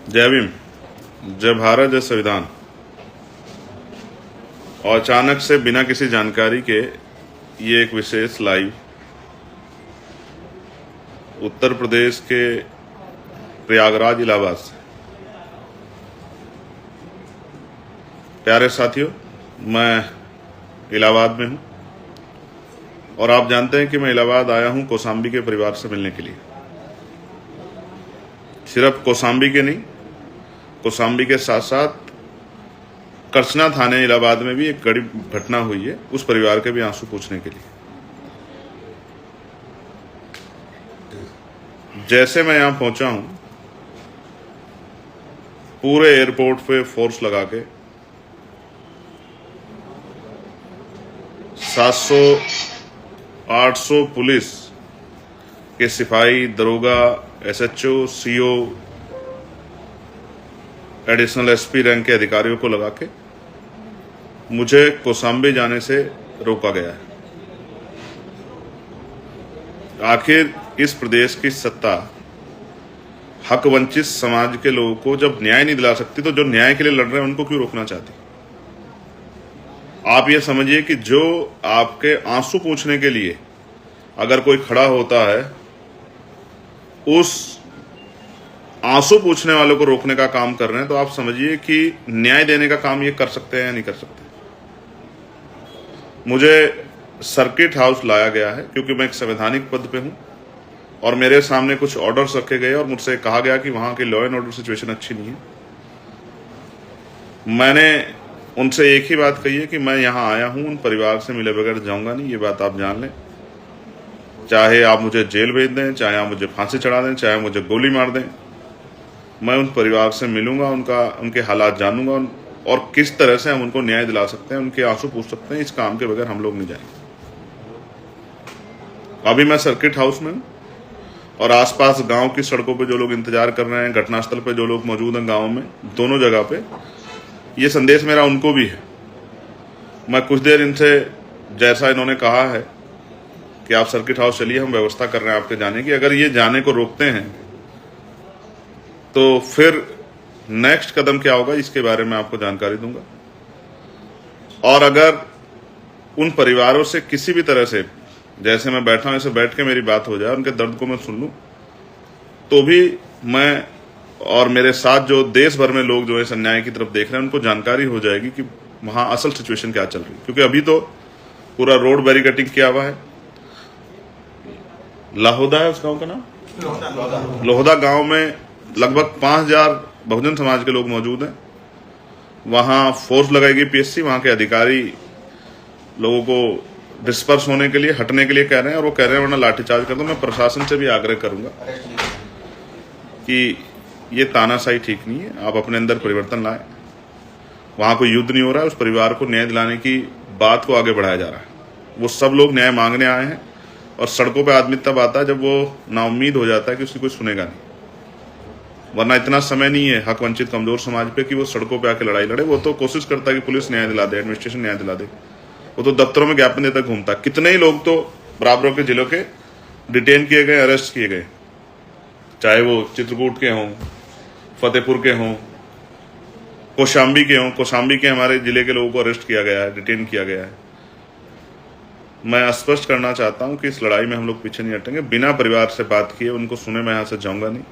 जय भीम, जय भारत, जय संविधान। और अचानक से बिना किसी जानकारी के ये एक विशेष लाइव उत्तर प्रदेश के प्रयागराज इलाहाबाद से। प्यारे साथियों, मैं इलाहाबाद में हूं और आप जानते हैं कि मैं इलाहाबाद आया हूं कौशांबी के परिवार से मिलने के लिए। सिर्फ कौशांबी के नहीं, कौशांबी के साथ साथ करछना थाने इलाहाबाद में भी एक बड़ी घटना हुई है, उस परिवार के भी आंसू पूछने के लिए। जैसे मैं यहां पहुंचा हूं, पूरे एयरपोर्ट पे फोर्स लगा के 700-800 पुलिस के सिपाही, दरोगा, SHO, CO, additional SP rank के अधिकारियों को लगा के मुझे कौशांबी जाने से रोका गया है। आखिर इस प्रदेश की सत्ता हक वंचित समाज के लोगों को जब न्याय नहीं दिला सकती, तो जो न्याय के लिए लड़ रहे हैं उनको क्यों रोकना चाहती? आप ये समझिए कि जो आपके आंसू पूछने के लिए अगर कोई खड़ा होता है, उस आंसू पूछने वालों को रोकने का काम कर रहे हैं, तो आप समझिए कि न्याय देने का काम ये कर सकते हैं या नहीं कर सकते। मुझे सर्किट हाउस लाया गया है क्योंकि मैं एक संवैधानिक पद पे हूं और मेरे सामने कुछ ऑर्डर्स रखे गए और मुझसे कहा गया कि वहां की लॉ एंड ऑर्डर सिचुएशन अच्छी नहीं है। मैंने उनसे एक ही बात कही है कि मैं यहां आया हूं, उन परिवार से मिले बगैर जाऊंगा नहीं। ये बात आप जान लें। चाहे आप मुझे जेल भेज दें, चाहे आप मुझे फांसी चढ़ा दें, चाहे मुझे गोली मार दें, मैं उन परिवार से मिलूंगा, उनके हालात जानूंगा और किस तरह से हम उनको न्याय दिला सकते हैं, उनके आंसू पूछ सकते हैं। इस काम के बगैर हम लोग नहीं जाएंगे। अभी मैं सर्किट हाउस में हूं और आसपास गांव की सड़कों पे जो लोग इंतजार कर रहे हैं, घटनास्थल पे जो लोग मौजूद हैं, गांव में दोनों जगह पे, ये संदेश मेरा उनको भी है। मैं कुछ देर इनसे, जैसा इन्होंने कहा है कि आप सर्किट हाउस चलिए, हम व्यवस्था कर रहे हैं आपके जाने की, अगर ये जाने को रोकते हैं तो फिर नेक्स्ट कदम क्या होगा, इसके बारे में आपको जानकारी दूंगा। और अगर उन परिवारों से किसी भी तरह से, जैसे मैं बैठा हूं ऐसे बैठ के मेरी बात हो जाए, उनके दर्द को मैं सुन लूं, तो भी मैं और मेरे साथ जो देश भर में लोग जो है इस अन्याय की तरफ देख रहे हैं, उनको जानकारी हो जाएगी कि वहां असल सिचुएशन क्या चल रही है। क्योंकि अभी तो पूरा रोड बैरिकेडिंग किया हुआ है। लाहौदा है उस गांव का नाम, लोहदा गांव में लगभग 5000 बहुजन समाज के लोग मौजूद हैं। वहां फोर्स लगाएगी पीएससी, वहां के अधिकारी लोगों को डिस्पर्स होने के लिए, हटने के लिए कह रहे हैं और वो कह रहे हैं वरना लाठीचार्ज कर दो। मैं प्रशासन से भी आग्रह करूंगा कि ये तानाशाही ठीक नहीं है, आप अपने अंदर परिवर्तन लाएं। वहां कोई युद्ध नहीं हो रहा है, उस परिवार को न्याय दिलाने की बात को आगे बढ़ाया जा रहा है। वो सब लोग न्याय मांगने आए हैं और सड़कों पे आदमी तब आता है जब वो नाउम्मीद हो जाता है कि उसकी कोई सुनेगा नहीं। वरना इतना समय नहीं है हक वंचित कमजोर समाज पे कि वो सड़कों पे आके लड़ाई लड़े। वो तो कोशिश करता है कि पुलिस न्याय दिला दे, एडमिनिस्ट्रेशन न्याय दिला दे। वो तो दफ्तरों में ज्ञापन देता घूमता। कितने ही लोग तो बराबरों के जिलों के डिटेन किए गए, अरेस्ट किए गए, चाहे वो चित्रकूट के हों, फतेहपुर के हों, कौशांबी के हों। कौशांबी के हमारे जिले के लोगों को अरेस्ट किया गया है, डिटेन किया गया है। मैं स्पष्ट करना चाहता हूं कि इस लड़ाई में हम लोग पीछे नहीं हटेंगे। बिना परिवार से बात किए, उनको सुने, मैं यहां से जाऊंगा नहीं।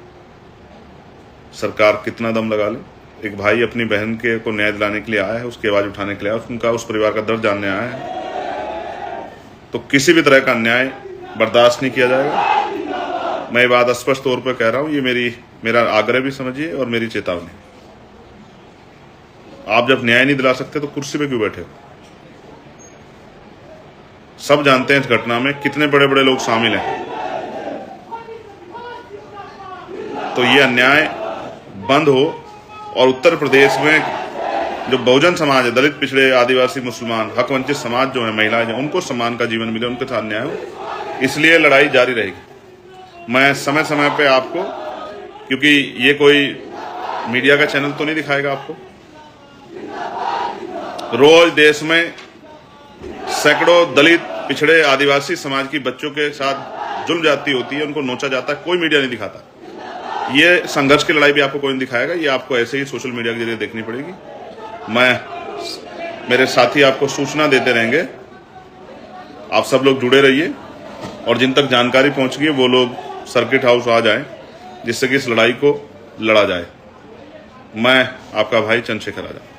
सरकार कितना दम लगा ले, एक भाई अपनी बहन के को न्याय दिलाने के लिए आया है, उसकी आवाज उठाने के लिए आया, उनका, उस परिवार का दर्द जानने आया है, तो किसी भी तरह का अन्याय बर्दाश्त नहीं किया जाएगा। मैं ये बात स्पष्ट तौर पर कह रहा हूं। ये मेरा आग्रह भी समझिए और मेरी चेतावनी। आप जब न्याय नहीं दिला सकते तो कुर्सी पे क्यों बैठे हो? सब जानते हैं इस घटना में कितने बड़े बड़े लोग शामिल हैं। तो ये अन्याय बंद हो और उत्तर प्रदेश में जो बहुजन समाज है, दलित, पिछड़े, आदिवासी, मुसलमान, हक वंचित समाज जो है, महिलाएं जो, उनको सम्मान का जीवन मिले, उनके साथ न्याय हो। इसलिए लड़ाई जारी रहेगी। मैं समय समय पे आपको, क्योंकि ये कोई मीडिया का चैनल तो नहीं दिखाएगा आपको, रोज देश में सैकड़ों दलित, पिछड़े, आदिवासी समाज की बच्चों के साथ जुल्म जाती होती है, उनको नोचा जाता है, कोई मीडिया नहीं दिखाता। ये संघर्ष की लड़ाई भी आपको कोई नहीं दिखाएगा, ये आपको ऐसे ही सोशल मीडिया के जरिए देखनी पड़ेगी। मेरे साथी आपको सूचना देते रहेंगे। आप सब लोग जुड़े रहिए और जिन तक जानकारी पहुंच गई वो लोग सर्किट हाउस आ जाएं, जिससे कि इस लड़ाई को लड़ा जाए। मैं आपका भाई चंद्रशेखर आजाद।